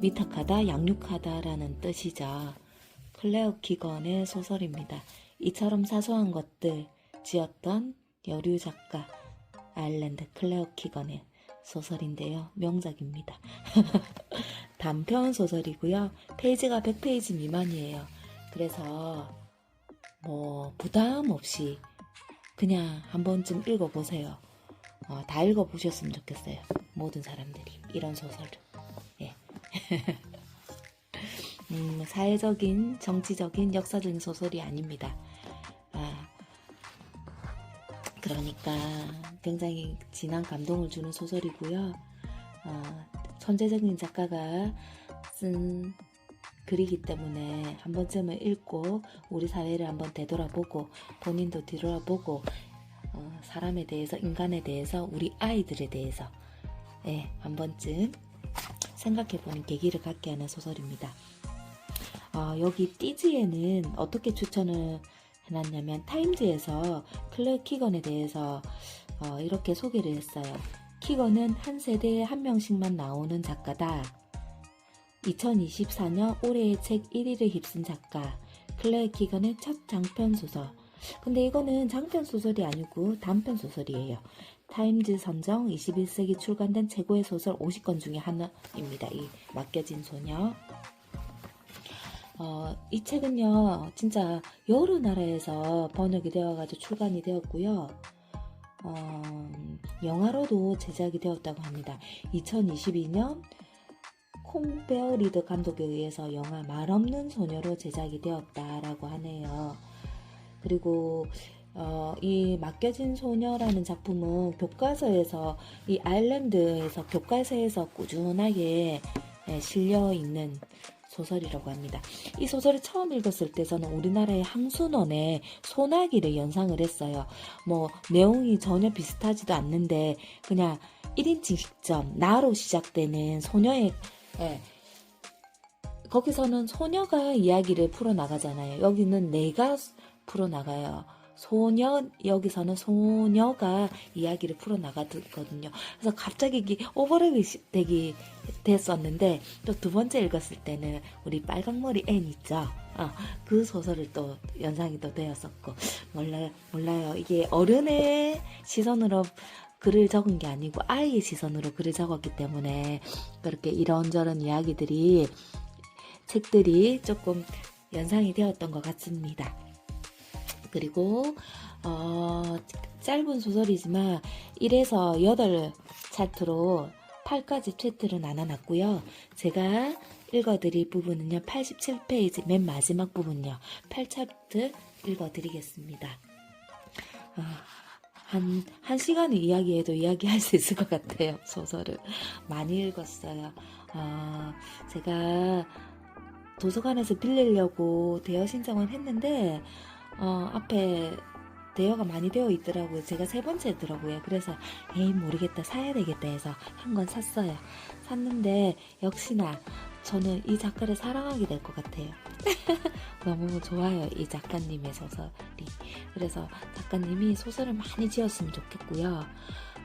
위탁하다, 양육하다라는 뜻이죠. 클레어 키건의 소설입니다. 이처럼 사소한 것들 지었던 여류 작가 아일랜드 클레어 키건의 소설인데요. 명작입니다. 단편 소설이고요. 페이지가 100페이지 미만이에요. 그래서 뭐 부담 없이 그냥 한 번쯤 읽어보세요. 다 읽어보셨으면 좋겠어요. 모든 사람들이 이런 소설을. 예. 사회적인, 정치적인, 역사적인 소설이 아닙니다. 그러니까 굉장히 진한 감동을 주는 소설이고요. 천재적인 작가가 쓴 글이기 때문에 한 번쯤은 읽고 우리 사회를 한번 되돌아보고 본인도 뒤돌아보고 사람에 대해서, 인간에 대해서, 우리 아이들에 대해서 한 번쯤 생각해보는 계기를 갖게 하는 소설입니다. 여기 띠지에는 어떻게 추천을 해놨냐면 타임즈에서 클레어 키건에 대해서 이렇게 소개를 했어요. 키건은 한 세대에 한 명씩만 나오는 작가다. 2024년 올해의 책 1위를 휩쓴 작가 클레어 키건의 첫 장편소설. 근데 이거는 장편소설이 아니고 단편소설이에요. 타임즈 선정 21세기 출간된 최고의 소설 50권 중에 하나입니다. 이 맡겨진 소녀. 이 책은요, 진짜 여러 나라에서 번역이 되어가지고 출간이 되었고요. 영화로도 제작이 되었다고 합니다. 2022년 콩베어 리더 감독에 의해서 영화 말 없는 소녀로 제작이 되었다라고 하네요. 그리고 이 맡겨진 소녀라는 작품은 교과서에서, 이 아일랜드에서 교과서에서 꾸준하게 실려 있는 소설이라고 합니다. 이 소설을 처음 읽었을 때 저는 우리나라의 항순원의 소나기를 연상을 했어요. 뭐 내용이 전혀 비슷하지도 않는데 그냥 1인칭 시점, 나로 시작되는 소녀의 거기서는 소녀가 이야기를 풀어나가잖아요. 여기는 내가 풀어나가요. 여기서는 소녀가 이야기를 풀어나가거든요. 그래서 갑자기 이게 오버랩이 됐었는데, 또 두 번째 읽었을 때는 우리 빨강머리 앤 있죠? 그 소설을 또 연상이 또 되었었고, 몰라요. 이게 어른의 시선으로 글을 적은 게 아니고 아이의 시선으로 글을 적었기 때문에 그렇게 이런저런 책들이 조금 연상이 되었던 것 같습니다. 그리고 짧은 소설이지만 1에서 8 차트로 8가지 차트를 나눠놨고요. 제가 읽어드릴 부분은요, 87페이지 맨 마지막 부분요, 8차트 읽어드리겠습니다. 한 시간을 이야기할 수 있을 것 같아요. 소설을 많이 읽었어요. 제가 도서관에서 빌리려고 대여 신청을 했는데 앞에 대여가 많이 되어 있더라고요. 제가 3번째더라고요. 그래서 모르겠다, 사야 되겠다 해서 한 권 샀어요. 샀는데 역시나 저는 이 작가를 사랑하게 될 것 같아요. 너무 좋아요, 이 작가님의 소설이. 그래서 작가님이 소설을 많이 지었으면 좋겠고요.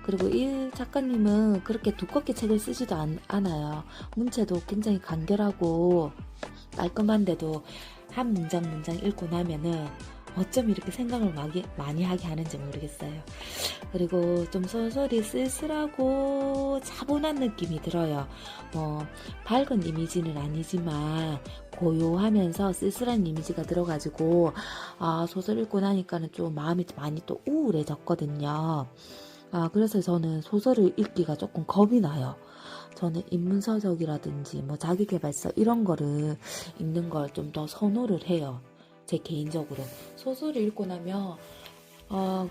그리고 이 작가님은 그렇게 두껍게 책을 쓰지도 않아요. 문체도 굉장히 간결하고 깔끔한데도 한 문장 읽고 나면은 어쩜 이렇게 생각을 많이 하게 하는지 모르겠어요. 그리고 좀 소설이 쓸쓸하고 차분한 느낌이 들어요. 밝은 이미지는 아니지만 고요하면서 쓸쓸한 이미지가 들어가지고 소설 읽고 나니까는 좀 마음이 많이 또 우울해졌거든요. 그래서 저는 소설을 읽기가 조금 겁이 나요. 저는 인문서적이라든지 뭐 자기계발서 이런 거를 읽는 걸 좀 더 선호를 해요. 제 개인적으로. 소설을 읽고 나면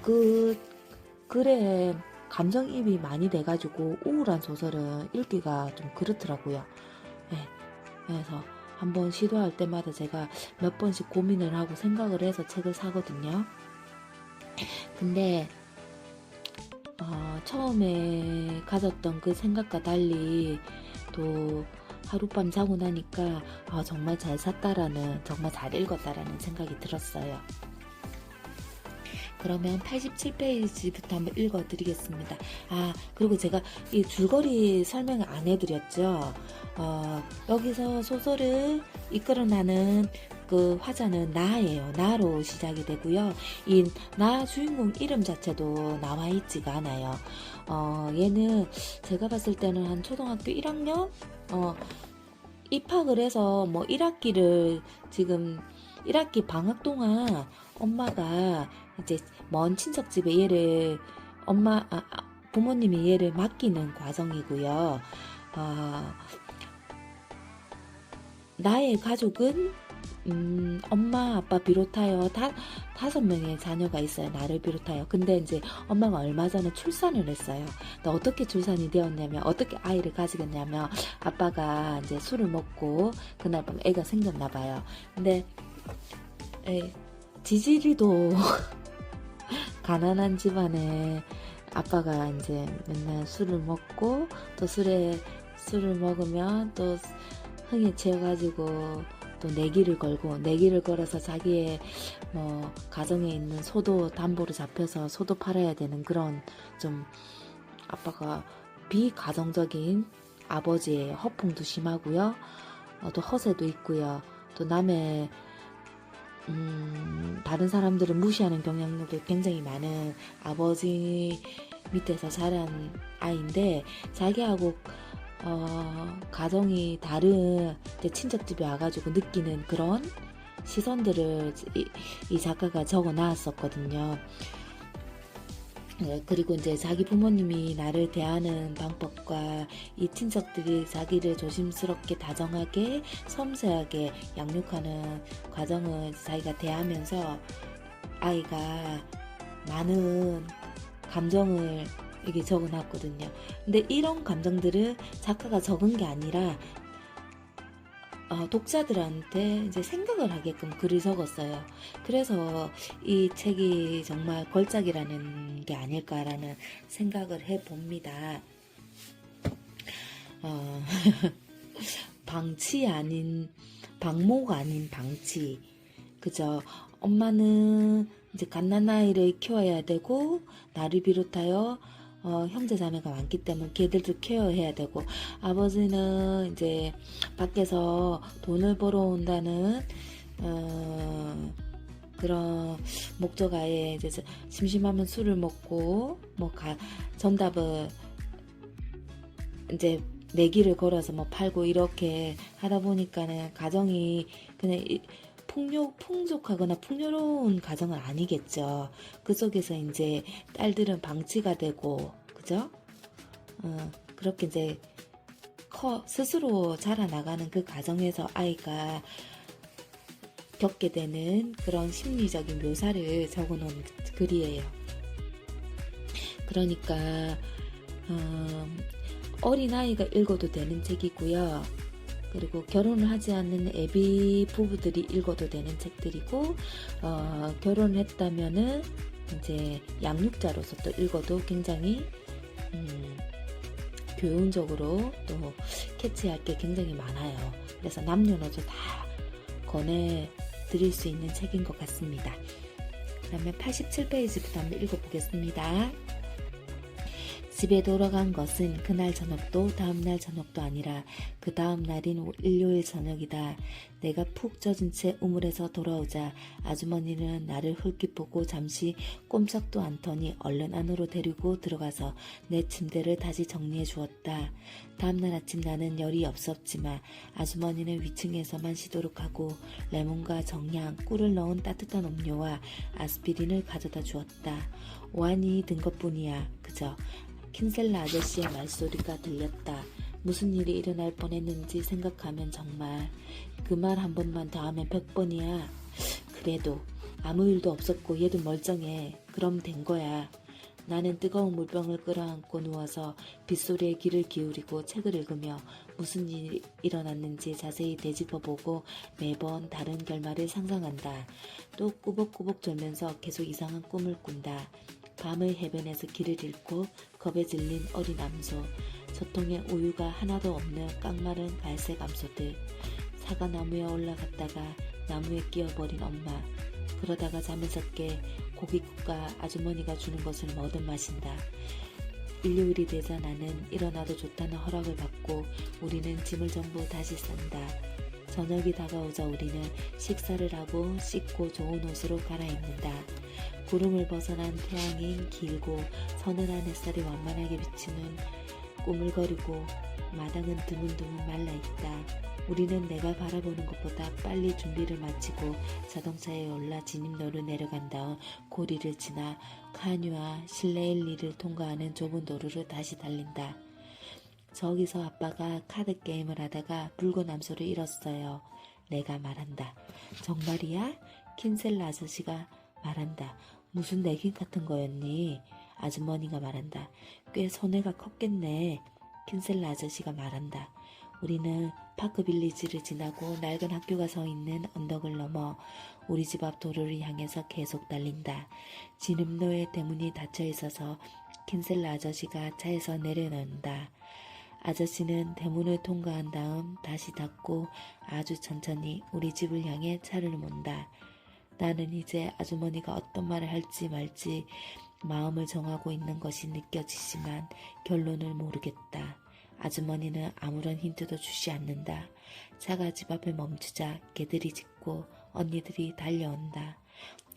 그 글에 감정이입이 많이 돼가지고 우울한 소설은 읽기가 좀 그렇더라고요. 그래서 한번 시도할 때마다 제가 몇 번씩 고민을 하고 생각을 해서 책을 사거든요. 근데 처음에 가졌던 그 생각과 달리 또 하룻밤 자고 나니까 정말 잘 샀다라는, 정말 잘 읽었다라는 생각이 들었어요. 그러면 87페이지부터 한번 읽어드리겠습니다. 아, 그리고 제가 이 줄거리 설명을 안 해드렸죠. 여기서 소설을 이끌어나는 그 화자는 나예요. 나로 시작이 되고요. 이 나 주인공 이름 자체도 나와 있지가 않아요. 얘는 제가 봤을 때는 한 초등학교 1학년? 입학을 해서 뭐 1학기를 지금 1학기 방학 동안 엄마가 이제 먼 친척 집에 얘를 부모님이 얘를 맡기는 과정이고요. 나의 가족은 엄마 아빠 비롯하여 5명의 자녀가 있어요. 나를 비롯하여. 근데 이제 엄마가 얼마 전에 출산을 했어요. 근데 어떻게 출산이 되었냐면, 어떻게 아이를 가지겠냐면, 아빠가 이제 술을 먹고 그날 밤 애가 생겼나 봐요. 근데 지지리도 가난한 집안에 아빠가 이제 맨날 술을 먹고 또 술을 먹으면 또 흥에 채워가지고 또 내기를 걸어서 자기의 뭐 가정에 있는 소도 담보로 잡혀서 소도 팔아야 되는 그런 좀 아빠가 비가정적인 아버지의 허풍도 심하고요. 또 허세도 있고요. 또 남의 다른 사람들을 무시하는 경향력도 굉장히 많은 아버지 밑에서 자란 아이인데 자기하고 가정이 다른 친척집에 와가지고 느끼는 그런 시선들을 이 작가가 적어 놨었거든요. 그리고 이제 자기 부모님이 나를 대하는 방법과 이 친척들이 자기를 조심스럽게 다정하게 섬세하게 양육하는 과정을 자기가 대하면서 아이가 많은 감정을 이게 적어놨거든요. 근데 이런 감정들을 작가가 적은 게 아니라 독자들한테 이제 생각을 하게끔 글을 적었어요. 그래서 이 책이 정말 걸작이라는 게 아닐까라는 생각을 해봅니다. 방치 아닌 방모가 아닌 방치, 그죠? 엄마는 이제 갓난아이를 키워야 되고 나를 비롯하여 형제 자매가 많기 때문에 걔들도 케어해야 되고, 아버지는 이제 밖에서 돈을 벌어온다는 그런 목적하에 이제 심심하면 술을 먹고 뭐 정답을 이제 내기를 걸어서 뭐 팔고 이렇게 하다 보니까는 가정이 그냥 풍족하거나 풍요로운 가정은 아니겠죠. 그 속에서 이제 딸들은 방치가 되고, 그죠? 그렇게 이제 스스로 자라나가는 그 과정에서 아이가 겪게 되는 그런 심리적인 묘사를 적어 놓은 글이에요. 그러니까 어린아이가 읽어도 되는 책이고요. 그리고 결혼을 하지 않는 애비 부부들이 읽어도 되는 책들이고, 결혼을 했다면은 이제 양육자로서 또 읽어도 굉장히 교훈적으로 또 캐치할 게 굉장히 많아요. 그래서 남녀노소 다 권해드릴 수 있는 책인 것 같습니다. 그러면 87페이지부터 한번 읽어보겠습니다. 집에 돌아간 것은 그날 저녁도 다음날 저녁도 아니라 그 다음날인 일요일 저녁이다. 내가 푹 젖은 채 우물에서 돌아오자 아주머니는 나를 흘낏 보고 잠시 꼼짝도 않더니 얼른 안으로 데리고 들어가서 내 침대를 다시 정리해 주었다. 다음날 아침 나는 열이 없었지만 아주머니는 위층에서만 쉬도록 하고 레몬과 정향, 꿀을 넣은 따뜻한 음료와 아스피린을 가져다 주었다. 오한이 든 것뿐이야. 그저 킨셀라 아저씨의 말소리가 들렸다. 무슨 일이 일어날 뻔했는지 생각하면 정말 그 말 한 번만 더 하면 100번이야. 그래도 아무 일도 없었고 얘도 멀쩡해. 그럼 된 거야. 나는 뜨거운 물병을 끌어안고 누워서 빗소리에 귀를 기울이고 책을 읽으며 무슨 일이 일어났는지 자세히 되짚어보고 매번 다른 결말을 상상한다. 또 꾸벅꾸벅 졸면서 계속 이상한 꿈을 꾼다. 밤의 해변에서 길을 잃고 겁에 질린 어린 암소, 저통에 우유가 하나도 없는 깡마른 갈색 암소들, 사과나무에 올라갔다가 나무에 끼어버린 엄마, 그러다가 잠에서 깨 고깃국과 아주머니가 주는 것을 뭐든 마신다. 일요일이 되자 나는 일어나도 좋다는 허락을 받고 우리는 짐을 전부 다시 싼다. 저녁이 다가오자 우리는 식사를 하고 씻고 좋은 옷으로 갈아입는다. 구름을 벗어난 태양인 길고 서늘한 햇살이 완만하게 비치는 꾸물거리고 마당은 드문드문 말라있다. 우리는 내가 바라보는 것보다 빨리 준비를 마치고 자동차에 올라 진입로를 내려간 다음 고리를 지나 카뉴와 실레일리를 통과하는 좁은 도로를 다시 달린다. 저기서 아빠가 카드 게임을 하다가 붉은 암소를 잃었어요. 내가 말한다. 정말이야? 킨셀라 아저씨가 말한다. 무슨 내긴 같은 거였니? 아주머니가 말한다. 꽤 손해가 컸겠네. 킨셀라 아저씨가 말한다. 우리는 파크 빌리지를 지나고 낡은 학교가 서 있는 언덕을 넘어 우리 집 앞 도로를 향해서 계속 달린다. 진입로에 대문이 닫혀 있어서 킨셀라 아저씨가 차에서 내려놓는다. 아저씨는 대문을 통과한 다음 다시 닫고 아주 천천히 우리 집을 향해 차를 몬다. 나는 이제 아주머니가 어떤 말을 할지 말지 마음을 정하고 있는 것이 느껴지지만 결론을 모르겠다. 아주머니는 아무런 힌트도 주지 않는다. 차가 집 앞에 멈추자 개들이 짖고 언니들이 달려온다.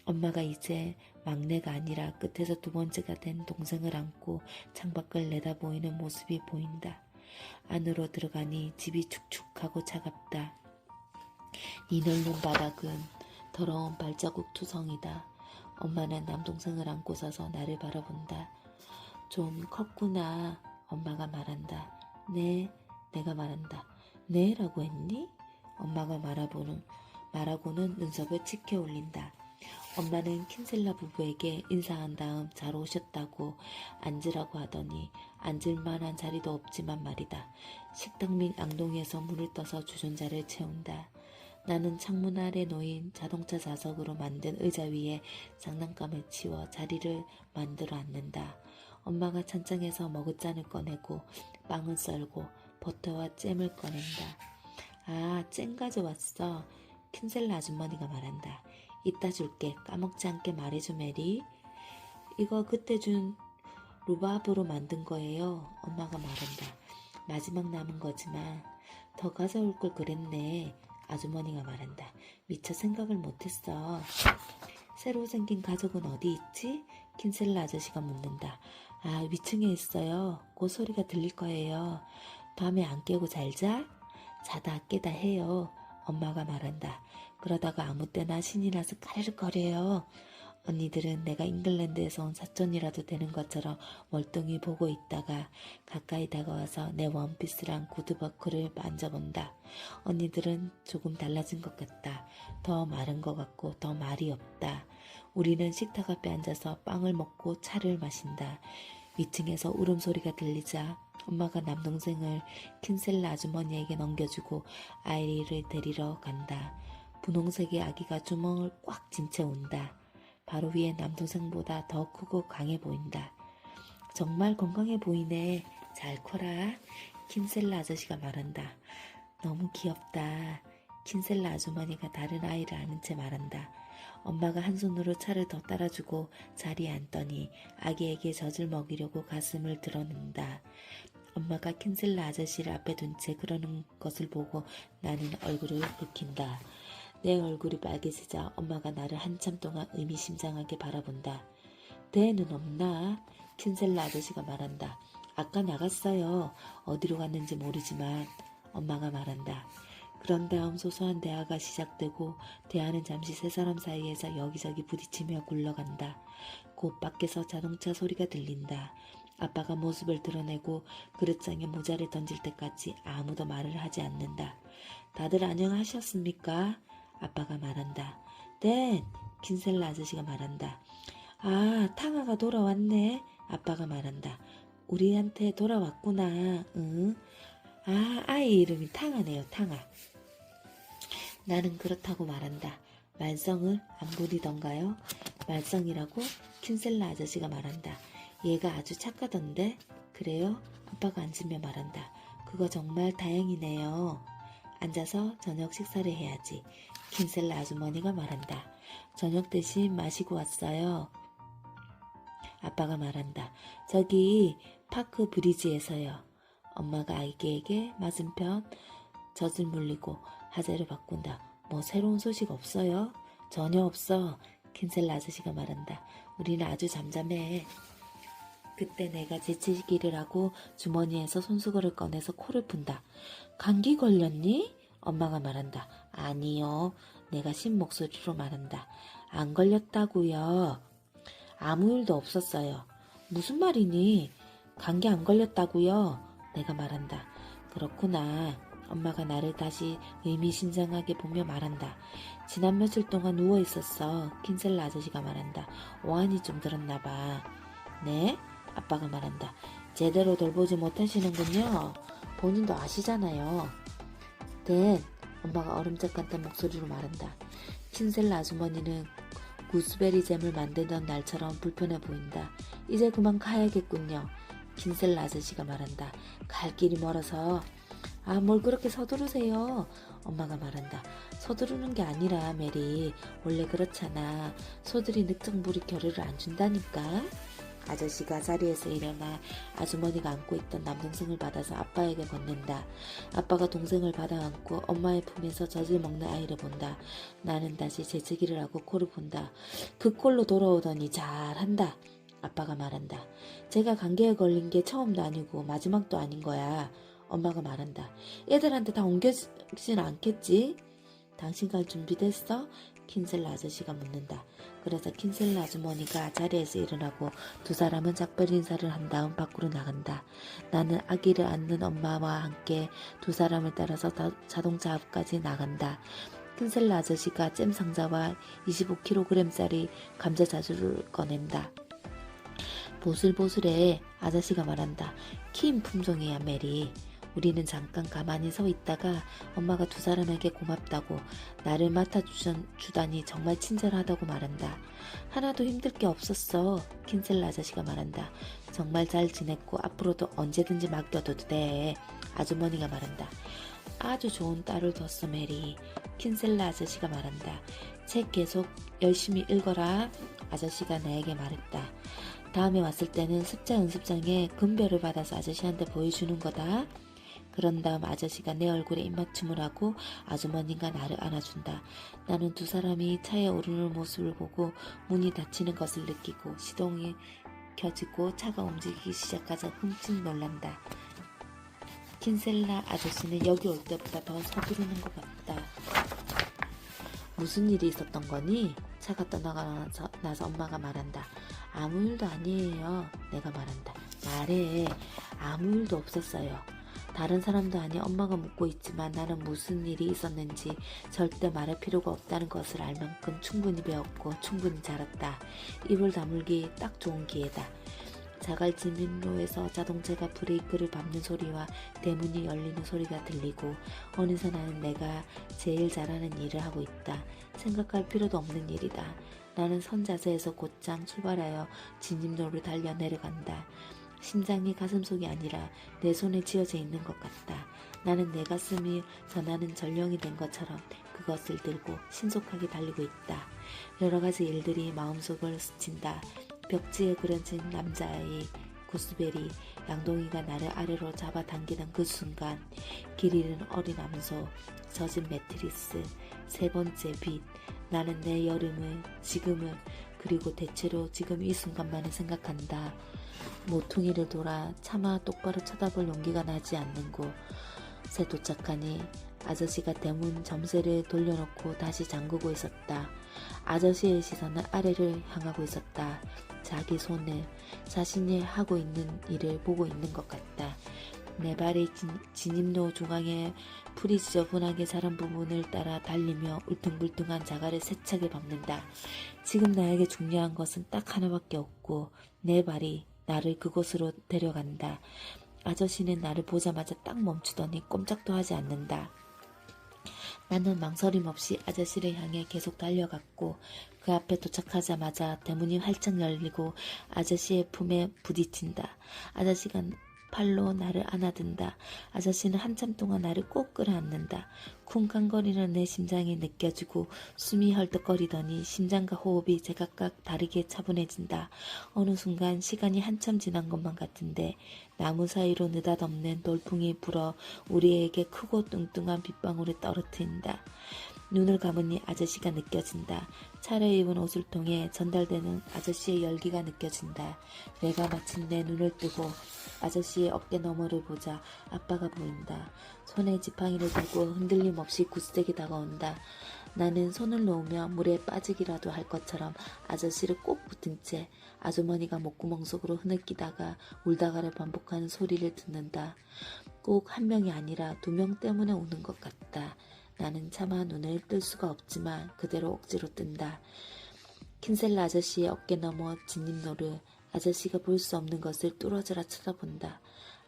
엄마가 이제 막내가 아니라 끝에서 두 번째가 된 동생을 안고 창밖을 내다보이는 모습이 보인다. 안으로 들어가니 집이 축축하고 차갑다. 이넓는 바닥은 더러운 발자국 투성이다. 엄마는 남동생을 안고 서서 나를 바라본다. 좀 컸구나. 엄마가 말한다. 네, 내가 말한다. 네? 라고 했니? 엄마가 말하고는 눈썹을 치켜 올린다. 엄마는 킨셀라 부부에게 인사한 다음 잘 오셨다고 앉으라고 하더니 앉을 만한 자리도 없지만 말이다. 식당 및 양동이에서 물을 떠서 주전자를 채운다. 나는 창문 아래 놓인 자동차 좌석으로 만든 의자 위에 장난감을 치워 자리를 만들어 앉는다. 엄마가 찬장에서 머그잔을 꺼내고 빵을 썰고 버터와 잼을 꺼낸다. 아, 잼 가져왔어. 킨셀라 아주머니가 말한다. 이따 줄게. 까먹지 않게 말해줘, 메리. 이거 그때 준 루바브로 만든 거예요. 엄마가 말한다. 마지막 남은 거지만 더 가져올 걸 그랬네. 아주머니가 말한다. 미처 생각을 못했어. 새로 생긴 가족은 어디 있지? 킨셀라 아저씨가 묻는다. 아, 위층에 있어요. 그 소리가 들릴 거예요. 밤에 안 깨고 잘 자? 자다 깨다 해요. 엄마가 말한다. 그러다가 아무 때나 신이 나서 까르륵거려요. 언니들은 내가 잉글랜드에서 온 사촌이라도 되는 것처럼 멀뚱히 보고 있다가 가까이 다가와서 내 원피스랑 구두버클을 만져본다. 언니들은 조금 달라진 것 같다. 더 마른 것 같고 더 말이 없다. 우리는 식탁 앞에 앉아서 빵을 먹고 차를 마신다. 위층에서 울음소리가 들리자 엄마가 남동생을 킨셀라 아주머니에게 넘겨주고 아이리를 데리러 간다. 분홍색의 아기가 주먹을 꽉 쥔 채 온다. 바로 위에 남동생보다 더 크고 강해 보인다. 정말 건강해 보이네. 잘 커라. 킨셀라 아저씨가 말한다. 너무 귀엽다. 킨셀라 아주머니가 다른 아이를 아는 채 말한다. 엄마가 한 손으로 차를 더 따라주고 자리에 앉더니 아기에게 젖을 먹이려고 가슴을 드러낸다. 엄마가 킨셀라 아저씨를 앞에 둔 채 그러는 것을 보고 나는 얼굴을 붉힌다. 내 얼굴이 빨개지자 엄마가 나를 한참 동안 의미심장하게 바라본다. 대는 없나? 킨셀라 아저씨가 말한다. 아까 나갔어요. 어디로 갔는지 모르지만. 엄마가 말한다. 그런 다음 소소한 대화가 시작되고 대화는 잠시 세 사람 사이에서 여기저기 부딪히며 굴러간다. 곧 밖에서 자동차 소리가 들린다. 아빠가 모습을 드러내고 그릇장에 모자를 던질 때까지 아무도 말을 하지 않는다. 다들 안녕하셨습니까? 아빠가 말한다. 네, 킨셀라 아저씨가 말한다. 아, 탕아가 돌아왔네. 아빠가 말한다. 우리한테 돌아왔구나. 응? 아, 아이 이름이 탕아네요. 탕아. 나는 그렇다고 말한다. 말썽을 안 부리던가요? 말썽이라고? 킨셀라 아저씨가 말한다. 얘가 아주 착하던데? 그래요? 아빠가 앉으며 말한다. 그거 정말 다행이네요. 앉아서 저녁 식사를 해야지. 킨셀라 아주머니가 말한다. 저녁 대신 마시고 왔어요. 아빠가 말한다. 저기 파크 브리지에서요. 엄마가 아기에게 맞은편 젖을 물리고 하재를 바꾼다. 뭐 새로운 소식 없어요? 전혀 없어. 킨셀라 아저씨가 말한다. 우리는 아주 잠잠해. 그때 내가 재채기를 하고 주머니에서 손수건을 꺼내서 코를 푼다. 감기 걸렸니? 엄마가 말한다. 아니요. 내가 신 목소리로 말한다. 안 걸렸다고요. 아무 일도 없었어요. 무슨 말이니? 감기 안 걸렸다고요. 내가 말한다. 그렇구나. 엄마가 나를 다시 의미심장하게 보며 말한다. 지난 며칠 동안 누워 있었어. 킨셀라 아저씨가 말한다. 오한이 좀 들었나 봐. 네? 아빠가 말한다. 제대로 돌보지 못하시는군요. 본인도 아시잖아요. 댄, 엄마가 얼음짝같은 목소리로 말한다. 킨셀라 아주머니는 구스베리 잼을 만들던 날처럼 불편해 보인다. 이제 그만 가야겠군요. 킨셀라 아저씨가 말한다. 갈 길이 멀어서. 아, 뭘 그렇게 서두르세요. 엄마가 말한다. 서두르는 게 아니라 메리. 원래 그렇잖아. 소들이 늑장부리 겨를을 안 준다니까. 아저씨가 자리에서 일어나 아주머니가 안고 있던 남동생을 받아서 아빠에게 건넨다. 아빠가 동생을 받아 안고 엄마의 품에서 젖을 먹는 아이를 본다. 나는 다시 재채기를 하고 코를 본다. 그 꼴로 돌아오더니 잘한다. 아빠가 말한다. 제가 감기에 걸린 게 처음도 아니고 마지막도 아닌 거야. 엄마가 말한다. 애들한테 다 옮겨지진 않겠지? 당신 갈 준비됐어? 킨셀라 아저씨가 묻는다. 그래서 킨셀라 아주머니가 자리에서 일어나고 두 사람은 작별 인사를 한 다음 밖으로 나간다. 나는 아기를 안는 엄마와 함께 두 사람을 따라서 자동차 앞까지 나간다. 킨셀라 아저씨가 잼 상자와 25kg짜리 감자 자주를 꺼낸다. 보슬보슬해. 아저씨가 말한다. 킨 품종이야 메리. 우리는 잠깐 가만히 서 있다가 엄마가 두 사람에게 고맙다고 나를 맡아주다니 정말 친절하다고 말한다. 하나도 힘들 게 없었어. 킨셀라 아저씨가 말한다. 정말 잘 지냈고 앞으로도 언제든지 맡겨도 돼. 아주머니가 말한다. 아주 좋은 딸을 뒀어 메리. 킨셀라 아저씨가 말한다. 책 계속 열심히 읽어라. 아저씨가 나에게 말했다. 다음에 왔을 때는 습자 연습장에 금별을 받아서 아저씨한테 보여주는 거다. 그런 다음 아저씨가 내 얼굴에 입맞춤을 하고 아주머니가 나를 안아준다. 나는 두 사람이 차에 오르는 모습을 보고 문이 닫히는 것을 느끼고 시동이 켜지고 차가 움직이기 시작하자 흠칫 놀란다. 킨셀라 아저씨는 여기 올 때보다 더 서두르는 것 같다. 무슨 일이 있었던 거니? 차가 떠나가서 나서 엄마가 말한다. 아무 일도 아니에요. 내가 말한다. 말해. 아무 일도 없었어요. 다른 사람도 아니 엄마가 묻고 있지만 나는 무슨 일이 있었는지 절대 말할 필요가 없다는 것을 알 만큼 충분히 배웠고 충분히 자랐다. 입을 다물기 딱 좋은 기회다. 자갈 진입로에서 자동차가 브레이크를 밟는 소리와 대문이 열리는 소리가 들리고 어느새 나는 내가 제일 잘하는 일을 하고 있다. 생각할 필요도 없는 일이다. 나는 선 자세에서 곧장 출발하여 진입로를 달려 내려간다. 심장이 가슴속이 아니라 내 손에 쥐어져 있는 것 같다. 나는 내 가슴이 전하는 전령이 된 것처럼 그것을 들고 신속하게 달리고 있다. 여러 가지 일들이 마음속을 스친다. 벽지에 그려진 남자아이, 구스베리, 양동이가 나를 아래로 잡아당기는 그 순간 길 잃은 어린 암소, 젖은 매트리스, 세 번째 빛. 나는 내 여름을, 지금을, 그리고 대체로 지금 이 순간만을 생각한다. 모퉁이를 돌아 차마 똑바로 쳐다볼 용기가 나지 않는 곳에 도착하니 아저씨가 대문 점세를 돌려놓고 다시 잠그고 있었다. 아저씨의 시선은 아래를 향하고 있었다. 자기 손을 자신이 하고 있는 일을 보고 있는 것 같다. 내 발이 진입로 중앙에 풀이 지저분하게 자란 부분을 따라 달리며 울퉁불퉁한 자갈을 세차게 밟는다. 지금 나에게 중요한 것은 딱 하나밖에 없고 내 발이 나를 그곳으로 데려간다. 아저씨는 나를 보자마자 딱 멈추더니 꼼짝도 하지 않는다. 나는 망설임 없이 아저씨를 향해 계속 달려갔고 그 앞에 도착하자마자 대문이 활짝 열리고 아저씨의 품에 부딪힌다. 아저씨가 팔로 나를 안아든다. 아저씨는 한참 동안 나를 꼭 끌어안는다. 쿵쾅거리는 내 심장이 느껴지고 숨이 헐떡거리더니 심장과 호흡이 제각각 다르게 차분해진다. 어느 순간 시간이 한참 지난 것만 같은데 나무 사이로 느닷없는 돌풍이 불어 우리에게 크고 뚱뚱한 빗방울을 떨어뜨린다. 눈을 감으니 아저씨가 느껴진다. 차려입은 옷을 통해 전달되는 아저씨의 열기가 느껴진다. 내가 마침내 눈을 뜨고 아저씨의 어깨 너머를 보자 아빠가 보인다. 손에 지팡이를 들고 흔들림 없이 굳세게 다가온다. 나는 손을 놓으며 물에 빠지기라도 할 것처럼 아저씨를 꼭 붙은 채 아주머니가 목구멍 속으로 흐느끼다가 울다가를 반복하는 소리를 듣는다. 꼭 한 명이 아니라 2명 때문에 우는 것 같다. 나는 차마 눈을 뜰 수가 없지만 그대로 억지로 뜬다. 킨셀라 아저씨의 어깨 너머 진입로를 아저씨가 볼 수 없는 것을 뚫어져라 쳐다본다.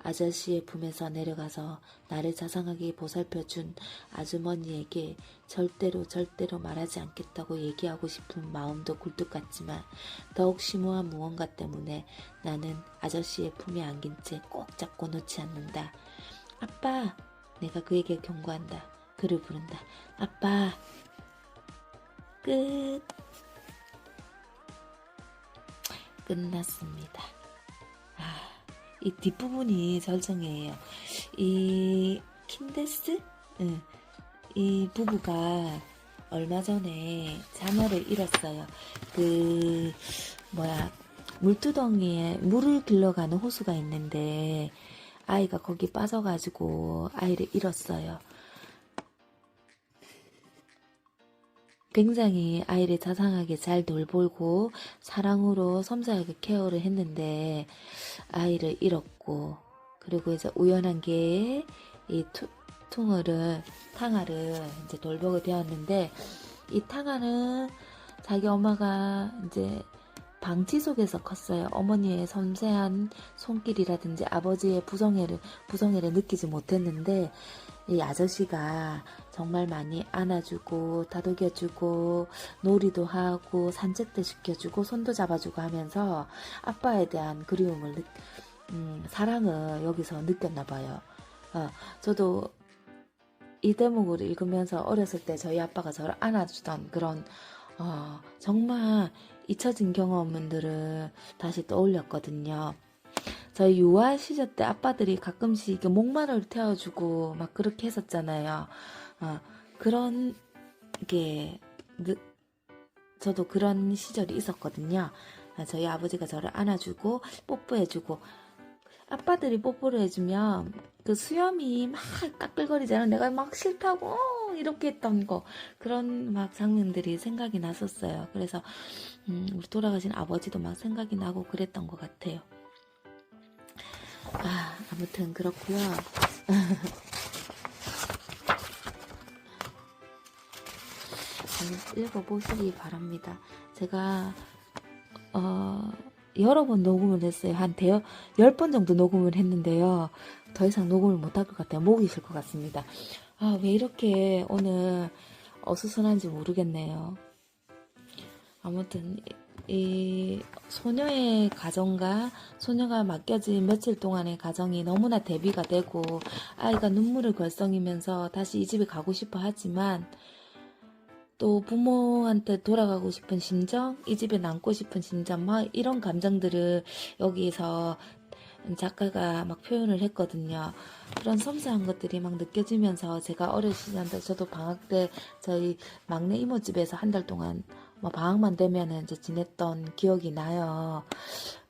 아저씨의 품에서 내려가서 나를 자상하게 보살펴준 아주머니에게 절대로 말하지 않겠다고 얘기하고 싶은 마음도 굴뚝 같지만 더욱 심오한 무언가 때문에 나는 아저씨의 품에 안긴 채 꼭 잡고 놓지 않는다. 아빠! 내가 그에게 경고한다. 그를 부른다. 아빠! 끝! 끝났습니다. 이 뒷부분이 절정이에요. 이 킨데스? 이 부부가 얼마 전에 자녀를 잃었어요. 물두덩이에 물을 길러가는 호수가 있는데 아이가 거기 빠져가지고 아이를 잃었어요. 굉장히 아이를 자상하게 잘 돌보고 사랑으로 섬세하게 케어를 했는데 아이를 잃었고, 그리고 이제 우연한 게 이 탕아를 이제 돌보게 되었는데, 이 탕아는 자기 엄마가 이제 방치 속에서 컸어요. 어머니의 섬세한 손길이라든지 아버지의 부성애를 느끼지 못했는데, 이 아저씨가 정말 많이 안아주고 다독여주고 놀이도 하고 산책도 시켜주고 손도 잡아주고 하면서 아빠에 대한 그리움을 사랑을 여기서 느꼈나 봐요. 저도 이 대목을 읽으면서 어렸을 때 저희 아빠가 저를 안아주던 그런 정말 잊혀진 경험들을 다시 떠올렸거든요. 저희 유아 시절 때 아빠들이 가끔씩 목마를 태워주고 막 그렇게 했었잖아요. 그런 게 저도 그런 시절이 있었거든요. 저희 아버지가 저를 안아주고 뽀뽀해주고, 아빠들이 뽀뽀를 해주면 그 수염이 막 까끌거리잖아요. 내가 막 싫다고 이렇게 했던 거, 그런 막 장면들이 생각이 났었어요. 그래서 우리 돌아가신 아버지도 막 생각이 나고 그랬던 것 같아요. 아무튼 그렇고요. 읽어보시기 바랍니다. 제가 여러 번 녹음을 했어요. 한 10번 정도 녹음을 했는데요. 더 이상 녹음을 못할 것 같아요. 목이 쉴 것 같습니다. 왜 이렇게 오늘 어수선한지 모르겠네요. 아무튼 이 소녀의 가정과 소녀가 맡겨진 며칠 동안의 가정이 너무나 대비가 되고, 아이가 눈물을 글썽이면서 다시 이 집에 가고 싶어 하지만 또 부모한테 돌아가고 싶은 심정, 이 집에 남고 싶은 심정, 막 이런 감정들을 여기서 작가가 막 표현을 했거든요. 그런 섬세한 것들이 막 느껴지면서 제가 어렸을 때 저도 방학 때 저희 막내 이모 집에서 한 달 동안 방학만 되면은 이제 지냈던 기억이 나요.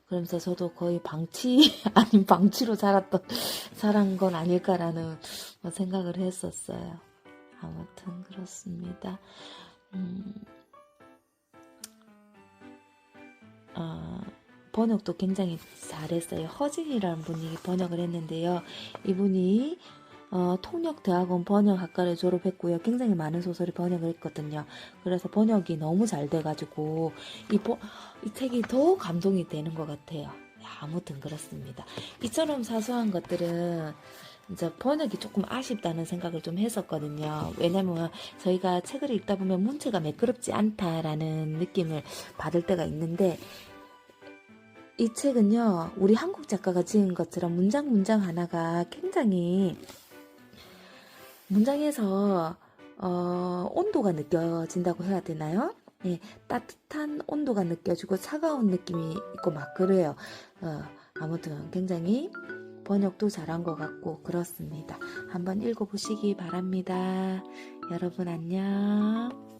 그러면서 저도 거의 방치 아닌 방치로 자란 건 아닐까라는 생각을 했었어요. 아무튼 그렇습니다. 번역도 굉장히 잘했어요. 허진이라는 분이 번역을 했는데요. 이분이 통역대학원 번역학과를 졸업했고요. 굉장히 많은 소설을 번역을 했거든요. 그래서 번역이 너무 잘 돼가지고 이 책이 더 감동이 되는 것 같아요. 아무튼 그렇습니다. 이처럼 사소한 것들은 이제 번역이 조금 아쉽다는 생각을 좀 했었거든요. 왜냐면 저희가 책을 읽다 보면 문체가 매끄럽지 않다라는 느낌을 받을 때가 있는데, 이 책은요, 우리 한국 작가가 지은 것처럼 문장 문장 하나가 굉장히 문장에서 온도가 느껴진다고 해야 되나요? 예, 따뜻한 온도가 느껴지고 차가운 느낌이 있고 막 그래요. 아무튼 굉장히 번역도 잘한 것 같고 그렇습니다. 한번 읽어보시기 바랍니다. 여러분 안녕.